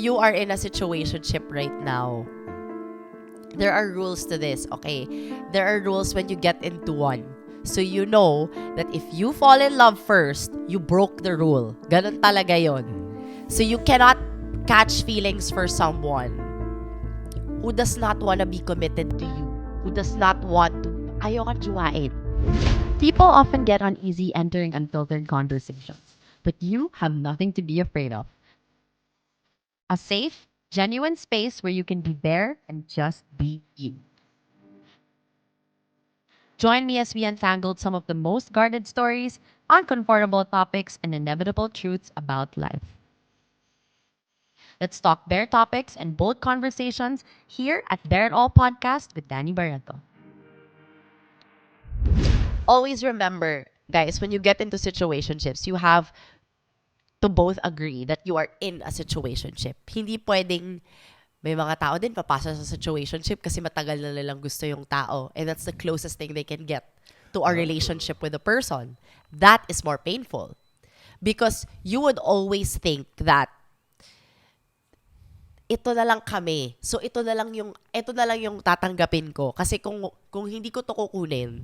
you are in a situationship right now, there are rules to this, okay? There are rules when you get into one. So you know that if you fall in love first, you broke the rule. Ganun talaga yon. So you cannot catch feelings for someone who does not want to be committed to you, who does not want to, ayaw kang juwain. People often get uneasy entering unfiltered conversations, but you have nothing to be afraid of. A safe, genuine space where you can be there and just be you. Join me as we untangled some of the most guarded stories, uncomfortable topics, and inevitable truths about life. Let's talk bare topics and bold conversations here at Bare It All Podcast with Danny Barreto. Always remember, guys, when you get into situationships, you have to both agree that you are in a situationship. Hindi pwedeng may mga tao din papasa sa situationship kasi matagal na nilang gusto yung tao. And that's the closest thing they can get to a relationship with a person. That is more painful. Because you would always think that ito na lang kami. So ito na lang yung tatanggapin ko. Kasi kung hindi ko to kukunin,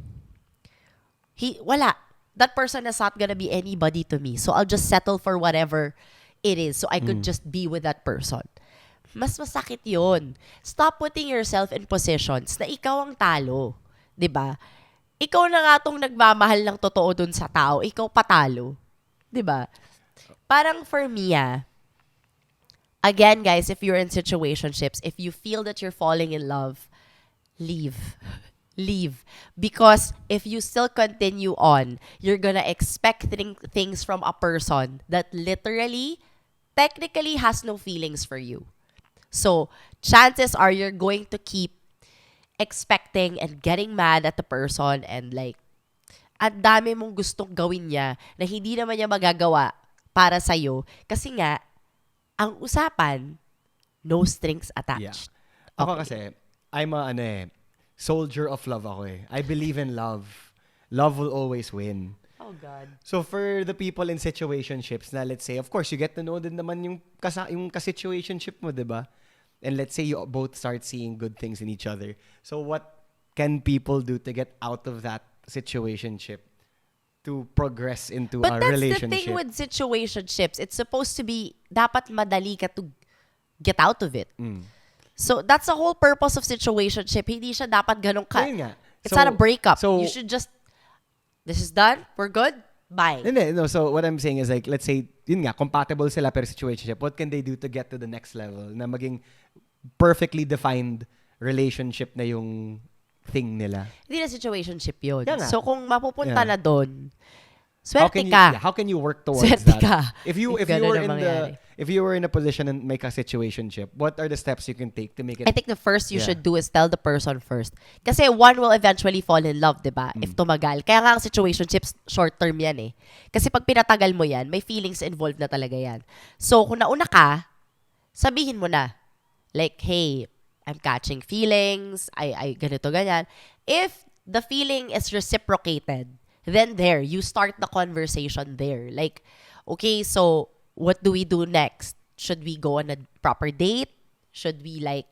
wala. That person is not gonna be anybody to me. So I'll just settle for whatever it is so I could just be with that person. Mas masakit yun. Stop putting yourself in positions na ikaw ang talo. 'Di ba? Ikaw na nga tong nagmamahal ng totoo dun sa tao. Ikaw patalo. 'Di ba? Parang for me, again, guys, if you're in situationships, if you feel that you're falling in love, leave. Leave. Because if you still continue on, you're gonna expect things from a person that literally, technically has no feelings for you. So, chances are you're going to keep expecting and getting mad at the person and like, ang dami mong gustong gawin niya na hindi naman niya magagawa para sa'yo. Kasi nga, ang usapan, no strings attached. Yeah. Ako kasi, I'm a soldier of love ako eh. I believe in love. Love will always win. Oh God. So for the people in situationships na let's say, of course, you get to know din naman yung ka-situationship mo, diba? And let's say you both start seeing good things in each other. So what can people do to get out of that situationship to progress into a relationship? But that's the thing with situationships. It's supposed to be, dapat madali ka to get out of it. So that's the whole purpose of situationship. Hindi siya dapat ganun ka. Ayun nga. It's not a breakup. So, you should just, this is done, we're good, bye. No, so what I'm saying is like, let's say, yun nga, compatible sila pero situationship. What can they do to get to the next level na maging perfectly defined relationship na yung thing nila? Hindi na situationship yun. Yan nga. So kung mapupunta Yeah. na doon, How swerte can ka. how can you work towards Swerte that? ka. If you Ganun were ang in mangyayari. if you were in a position and make a situationship, what are the steps you can take to make it? I think the first you Yeah. should do is tell the person first. Kasi one will eventually fall in love, di ba? If tumagal. Kaya nga ang situationships, short term yan eh. Kasi pag pinatagal mo yan, may feelings involved na talaga yan. So, kung nauna ka, sabihin mo na. Like, hey, I'm catching feelings, I ganito, ganyan. If the feeling is reciprocated, then there, you start the conversation there. Like, okay, so, what do we do next? Should we go on a proper date? Should we like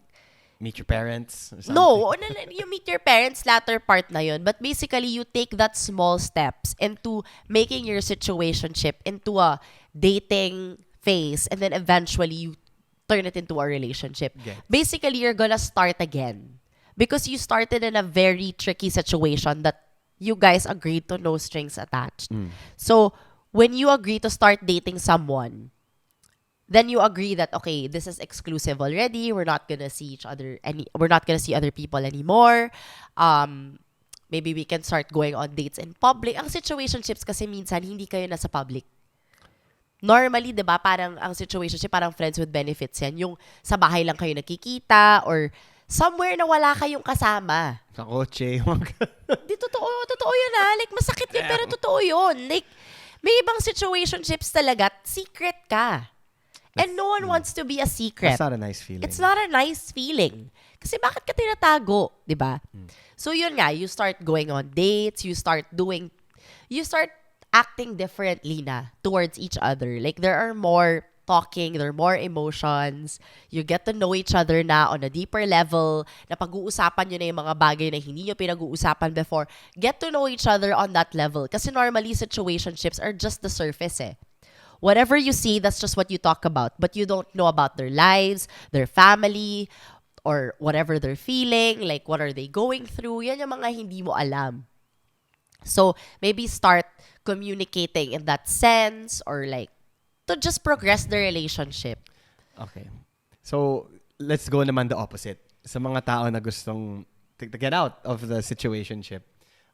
Meet your parents or something? no, you meet your parents latter part na yun. But basically, you take that small steps into making your situationship into a dating phase and then eventually you turn it into a relationship. Gets. Basically, you're gonna start again. Because you started in a very tricky situation that you guys agreed to no strings attached. So, when you agree to start dating someone, then you agree that okay, this is exclusive already. We're not gonna see we're not gonna see other people anymore. Maybe we can start going on dates in public. Ang situationships kasi minsan hindi kayo nasa public. Normally, 'di ba, parang ang situationship parang friends with benefits yan. Yung sa bahay lang kayo nakikita or somewhere na wala kayong kasama. Sa kotse. Di totoo yun Like, masakit yun, pero totoo yun. Like, may ibang situationships talaga, secret ka. And no one wants to be a secret. That's not a nice feeling. It's not a nice feeling. Kasi bakit ka tinatago, di ba? So yun nga, you start going on dates, you start acting differently na towards each other. Like, there are more talking, there are more emotions, you get to know each other na on a deeper level, na pag-uusapan nyo na yung mga bagay na hindi nyo pinag-uusapan before, get to know each other on that level. Kasi normally, situationships are just the surface eh. Whatever you see, that's just what you talk about. But you don't know about their lives, their family, or whatever they're feeling, like what are they going through. Yan yung mga hindi mo alam. So, maybe start communicating in that sense or like to just progress the relationship. Okay. So, let's go naman the opposite. Sa mga tao na gustong to get out of the situationship,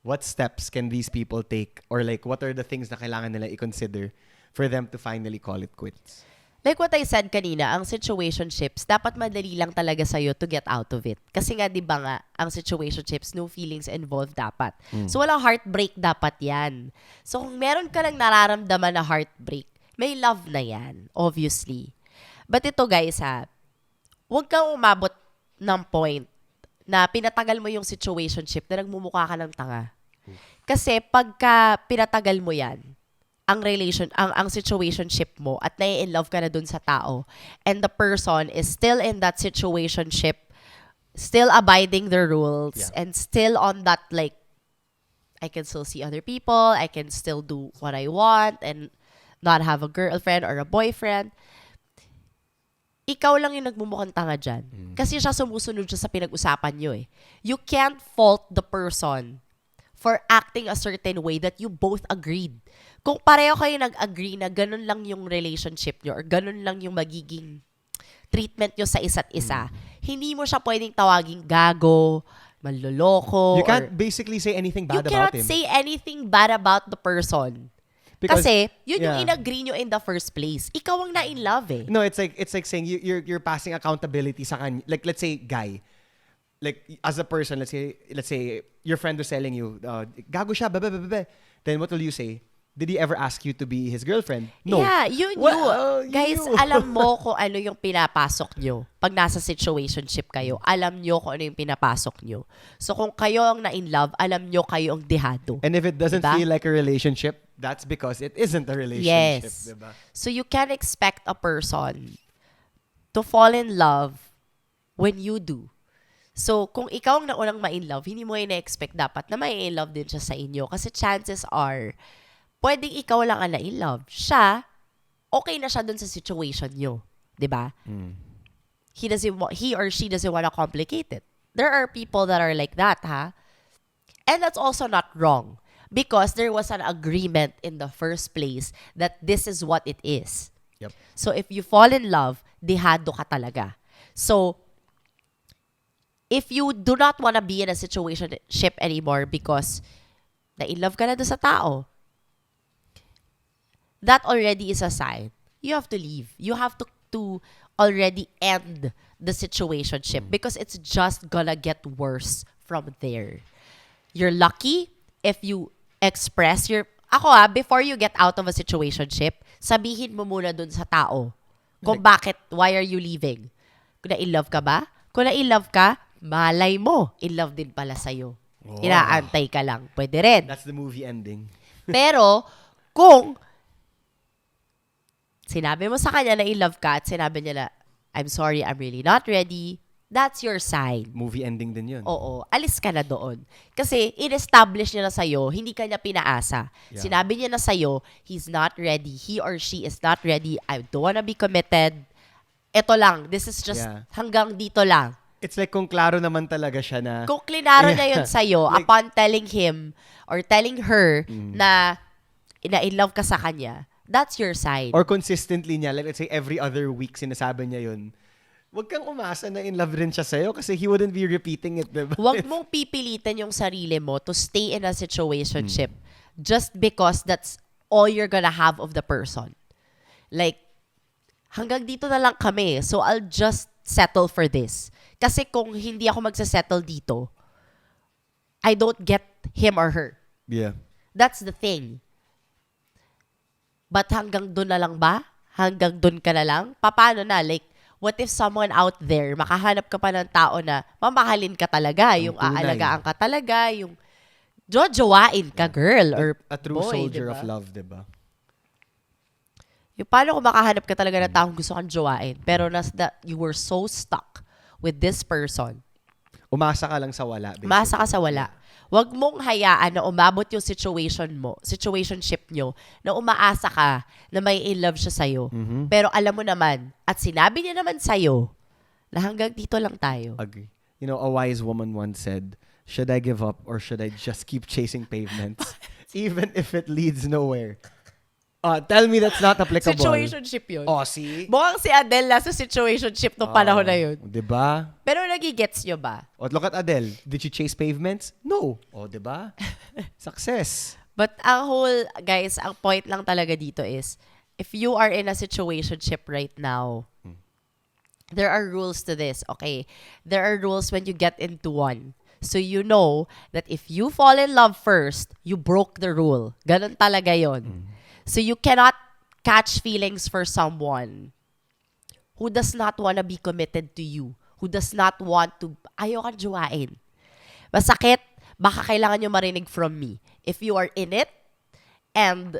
what steps can these people take or like what are the things na kailangan nila i-consider for them to finally call it quits? Like what I said kanina, ang situationships, dapat madali lang talaga sa'yo to get out of it. Kasi nga, di ba nga, ang situationships, no feelings involved dapat. So, walang heartbreak dapat yan. So, kung meron ka lang nararamdaman na heartbreak, may love na yan, obviously. But ito guys huwag kang umabot ng point na pinatagal mo yung situationship na nagmumukha ka ng tanga. Kasi pagka pinatagal mo yan, ang situationship mo at nai-inlove ka na dun sa tao and the person is still in that situationship, still abiding the rules and still on that like, I can still see other people, I can still do what I want and not have a girlfriend or a boyfriend, ikaw lang yung nagmumukhang tanga dyan. Kasi siya sumusunod siya sa pinag-usapan nyo eh. You can't fault the person for acting a certain way that you both agreed. Kung pareho kayo nag-agree na ganun lang yung relationship nyo or ganun lang yung magiging treatment nyo sa isa't isa, hindi mo siya pwedeng tawaging gago, manloloko. You can't basically say anything bad about him. You cannot say anything bad about the person. Because, kasi yun yung in-agree nyo in the first place. Ikaw ang na-in love eh. No, it's like saying you're passing accountability sa kanya. Like let's say guy, like as a person, let's say your friend was telling you, gago siya, bebe. Then what will you say? Did he ever ask you to be his girlfriend? No. Yeah, you knew. Guys, alam mo kung ano yung pinapasok nyo. Pag nasa situationship kayo, alam nyo kung ano yung pinapasok nyo. So kung kayo ang na-in love, alam nyo kayo ang dehado. And if it doesn't diba? feel like a relationship, that's because it isn't a relationship. Yes. Diba? So you can expect a person to fall in love when you do. So, kung ikaw ang naunang ma-in love, hindi mo ina-expect dapat na ma-in love din siya sa inyo. Kasi chances are, pwedeng ikaw lang ang na-in love. Siya, okay na siya dun sa situation nyo. Diba? He or she doesn't want to complicate it. There are people that are like that, ha? And that's also not wrong. Because there was an agreement in the first place that this is what it is. Yep. So, if you fall in love, dehado ka talaga. So, if you do not want to be in a situationship anymore because na-in-love ka na doon sa tao, that already is a sign. You have to leave. You have to already end the situationship because it's just gonna get worse from there. You're lucky if you express your... Ako before you get out of a situationship, sabihin mo muna doon sa tao kung bakit, why are you leaving? Kung na-in-love ka ba? Kung na-in-love ka, malay mo, in love din pala sa'yo. Oh. Inaantay ka lang. Pwede rin. That's the movie ending. Pero, kung sinabi mo sa kanya na in love ka at sinabi niya na, I'm sorry, I'm really not ready, that's your sign. Movie ending din yun. Oo, alis ka na doon. Kasi, in-establish niya na sa'yo, hindi ka niya pinaasa. Yeah. Sinabi niya na sa'yo, he's not ready. He or she is not ready. I don't wanna be committed. Ito lang. This is just hanggang dito lang. It's like kung klaro naman talaga siya na... Kung klinaro niya yun sa'yo, like, upon telling him or telling her na in love ka sa kanya, that's your sign. Or consistently niya, like let's say every other week sinasabi niya yun, wag kang umasa na in love rin siya sa'yo kasi he wouldn't be repeating it, diba? Huwag mong pipilitin yung sarili mo to stay in a situationship just because that's all you're gonna have of the person. Like, hanggang dito na lang kami, so I'll just settle for this. Kasi kung hindi ako magsasettle dito, I don't get him or her. Yeah. That's the thing. But hanggang doon na lang ba? Hanggang doon ka na lang? Paano na? Like, what if someone out there, makahanap ka pa ng tao na mamahalin ka talaga, yung tunay. aalagaan ka talaga, yung jojowain ka, girl, or A true boy, soldier diba? of love, diba? Yung paano kung makahanap ka talaga ng taong gusto kang jowain, pero you were so stuck with this person, Umasa ka lang sa wala. Basically. umasa ka sa wala. Huwag mong hayaan na umabot yung situationship nyo, na umaasa ka na may in love siya sa'yo. Pero alam mo naman, at sinabi niya naman sa'yo, na hanggang dito lang tayo. Agree. You know, a wise woman once said, should I give up or should I just keep chasing pavements? Even if it leads nowhere. Tell me that's not applicable. Situationship yun. Oh, see? Mukhang si Adele nasa situationship nung panahon na yun. Diba? Pero nagigets nyo ba? Oh, look at Adele. Did you chase pavements? No. Oh, diba? Success. But guys, ang point lang talaga dito is, if you are in a situationship right now, there are rules to this, okay? There are rules when you get into one. So you know that if you fall in love first, you broke the rule. Ganun talaga yon. So you cannot catch feelings for someone who does not want to be committed to you, who does not want to, ayaw kang jowain. Masakit, baka kailangan nyo marinig from me. If you are in it, and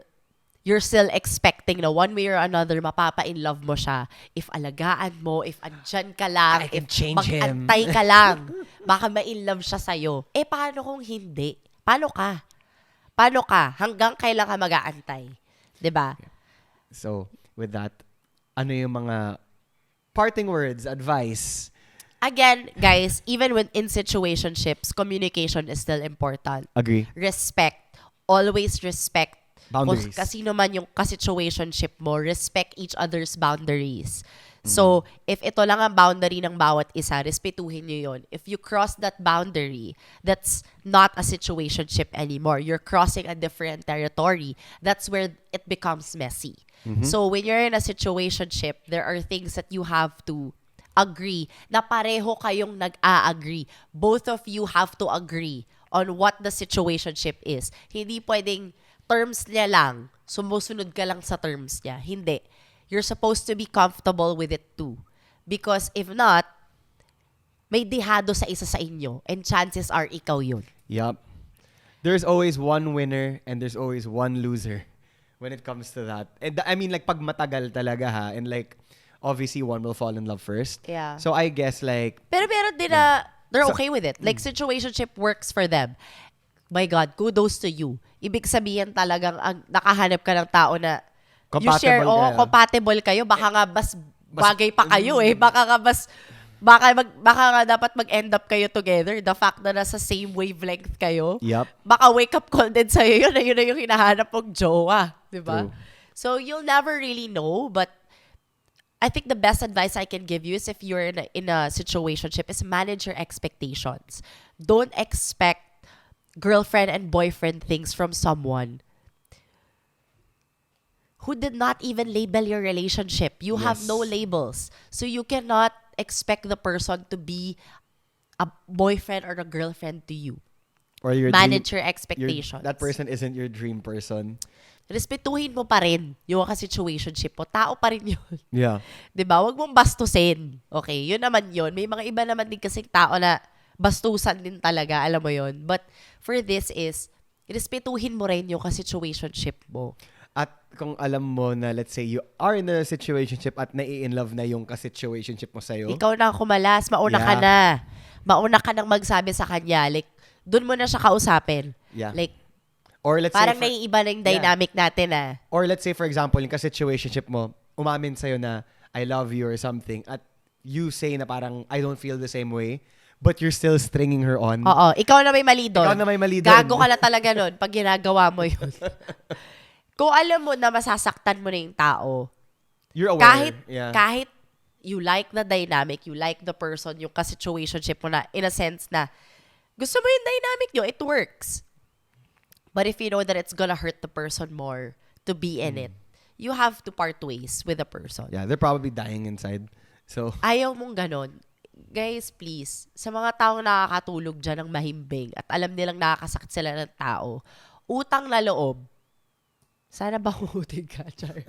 you're still expecting na one way or another, mapapa-in-love mo siya. If alagaan mo, if andyan ka lang, I can if change him. mag-antay ka lang, baka ma-in-love siya sa'yo. Paano kung hindi? Paano ka? Paano ka? Hanggang kailan ka mag-aantay? 'Di ba? So, with that, ano yung mga parting words, advice? Again, guys, even when in situationships, communication is still important. Agree. Respect. Always respect. Boundaries. Kung kasino man yung ka-situationship mo, respect each other's boundaries. So, if ito lang ang boundary ng bawat isa, respetuhin nyo yun. If you cross that boundary, that's not a situationship anymore. You're crossing a different territory. That's where it becomes messy. So, when you're in a situationship, there are things that you have to agree na pareho kayong nag-a-agree. Both of you have to agree on what the situationship is. Hindi pwedeng terms niya lang, sumusunod ka lang sa terms niya. Hindi. You're supposed to be comfortable with it too. Because if not, may dehado sa isa sa inyo and chances are ikaw yun. Yup. There's always one winner and there's always one loser when it comes to that. And I mean, like, pag matagal talaga ha, and like, obviously, one will fall in love first. Yeah. So, I guess, like, Pero meron din na they're So- okay with it. Like, situationship works for them. My God, kudos to you. Ibig sabihin talagang nakahanap ka ng tao na you share, Compatible kayo. compatible kayo. Baka nga bagay pa kayo eh. Baka nga dapat mag-end up kayo together. The fact na nasa same wavelength kayo. yup. Baka wake up call din sa'yo yun na yung hinahanap mong jowa. Diba? True. So, you'll never really know, but I think the best advice I can give you is if you're in a situationship is manage your expectations. Don't expect girlfriend and boyfriend things from someone who did not even label your relationship. You have Yes. no labels. So you cannot expect the person to be a boyfriend or a girlfriend to you. Or your Manage dream- your expectations. that person isn't your dream person. Respetuhin mo pa rin yung ka-situationship mo. Tao pa rin yun. Yeah. 'Di ba? Huwag mong bastusin. Okay, yun naman yun. May mga iba naman din kasing tao na bastusan din talaga, alam mo yun. But for this is, respetuhin mo rin yung ka-situationship mo. At kung alam mo na, let's say, you are in a situationship at nai-in-love na yung ka-situationship mo sa'yo. Ikaw na ang kumalas, mauna ka Yeah. na. Mauna ka nang magsabi sa kanya. Like, dun mo na siya kausapin. Yeah. Like, Or let's parang say, naiiba na yung dynamic natin ah. or let's say, for example, yung ka-situationship mo, umamin sa'yo na, I love you or something, at you say na parang, I don't feel the same way, but you're still stringing her on. Oo, ikaw na may mali doon. Ikaw na may mali doon. Gago ka na talaga nun pag ginagawa mo yun. Kung alam mo na masasaktan mo na yung tao, You're aware. kahit you like the dynamic, you like the person, yung ka-situationship mo na, in a sense na, gusto mo yung dynamic nyo, it works. But if you know that it's gonna hurt the person more to be in it, you have to part ways with the person. Yeah, they're probably dying inside. So, Ayaw mong ganon. Guys, please, sa mga taong nakakatulog dyan ng mahimbing at alam nilang nakakasakit sila ng tao, utang na loob, sana bahutin ka, Char.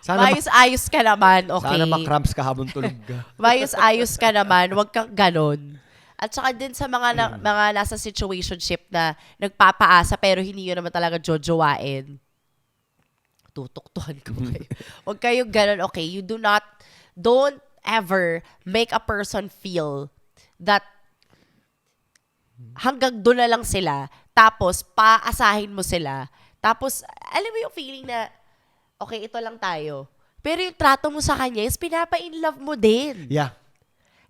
sana Mayos-ayos ka naman, okay? sana makramps ka habang tulog ka. Mayos-ayos ka naman, wag kang ganon. At saka din sa mga nasa situationship na nagpapaasa pero hindi yun naman talaga jojowain. tutuktuhan ko kayo. Huwag kayo ganun, okay? Don't ever make a person feel that hanggang doon na lang sila, tapos paasahin mo sila, tapos, alam mo yung feeling na, okay, ito lang tayo. Pero yung trato mo sa kanya is pinapa-in-love mo din. Yeah.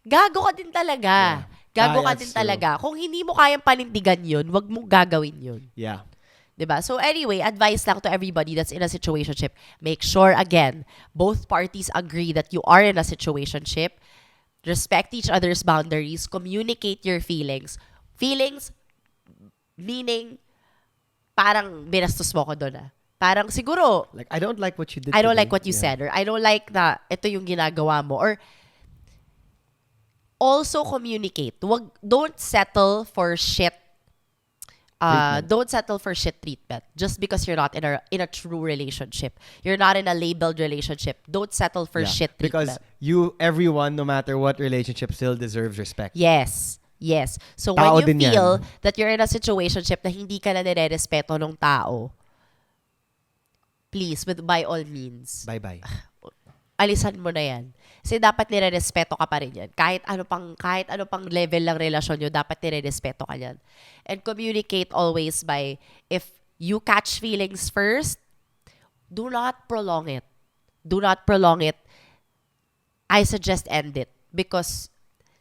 Gago ka din talaga. Gago ka That's din true. talaga. Kung hindi mo kayang panindigan yun, wag mong gagawin yun. Yeah. 'Di ba? So anyway, advice lang to everybody that's in a situationship. Make sure, again, both parties agree that you are in a situationship. Respect each other's boundaries. Communicate your feelings. Feelings, meaning, parang binastos mo ko doon ah. Parang siguro, Like, I don't like what you did I don't today. like what you Yeah. said, or I don't like na ito yung ginagawa mo, or also communicate. Don't settle for shit. Don't settle for shit treatment just because you're not in a true relationship. You're not in a labeled relationship. Don't settle for Yeah. shit treatment. Because everyone, no matter what relationship, still deserves respect. Yes. So Tao when you din yan. feel that you're in a situationship na hindi ka na nire-respeto ng tao, please, by all means, Bye-bye. alisan mo na yan. Kasi dapat nire-respeto ka pa rin yan. Kahit ano pang level ng relasyon nyo, dapat nire-respeto ka yan. And communicate always by, if you catch feelings first, do not prolong it. Do not prolong it. I suggest end it. Because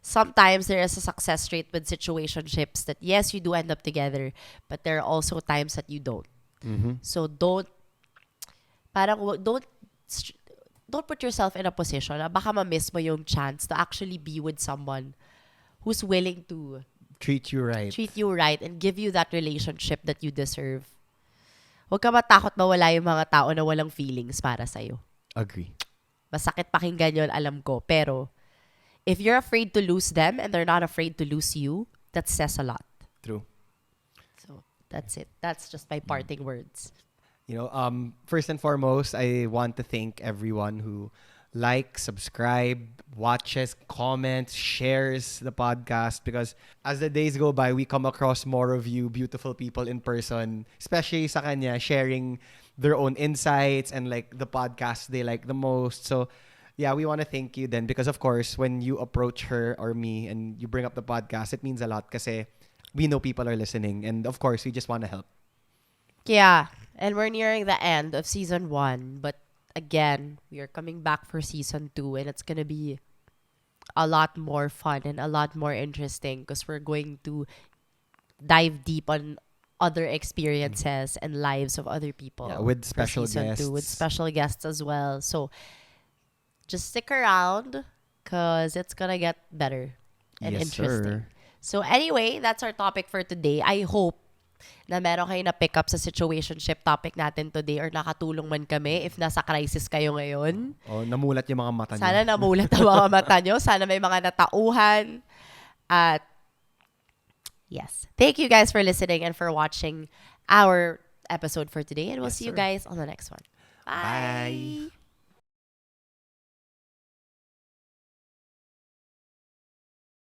sometimes there is a success rate with situationships that yes, you do end up together, but there are also times that you don't. So don't put yourself in a position na baka ma-miss mo yung chance to actually be with someone who's willing to Treat you right. treat you right and give you that relationship that you deserve. Huwag ka matakot mawala yung mga tao na walang feelings para sa'yo. Agree. Masakit pakinggan yun, alam ko. Pero, if you're afraid to lose them and they're not afraid to lose you, that says a lot. True. So, that's it. That's just my parting words. First and foremost, I want to thank everyone who likes, subscribe, watches, comments, shares the podcast, because as the days go by, we come across more of you beautiful people in person, especially sa kanya, sharing their own insights and like the podcast they like the most. So yeah, we want to thank you then, because of course, when you approach her or me and you bring up the podcast, it means a lot kasi we know people are listening, and of course, we just want to help. Yeah, and we're nearing the end of season 1, but again, we are coming back for season 2, and it's gonna be a lot more fun and a lot more interesting because we're going to dive deep on other experiences and lives of other people. Yeah, with for special season 2, with guests. special guests as well. So just stick around because it's gonna get better and Yes, interesting. sir. So anyway, that's our topic for today. I hope na meron kayo na pick up sa situationship topic natin today, or nakatulong man kami if nasa crisis kayo ngayon. Oh, namulat yung mga mata niyo. Sana namulat ang mga mata nyo. Sana may mga natauhan. At yes. Thank you guys for listening and for watching our episode for today. And we'll Yes, see you sir. guys on the next one. Bye. Bye.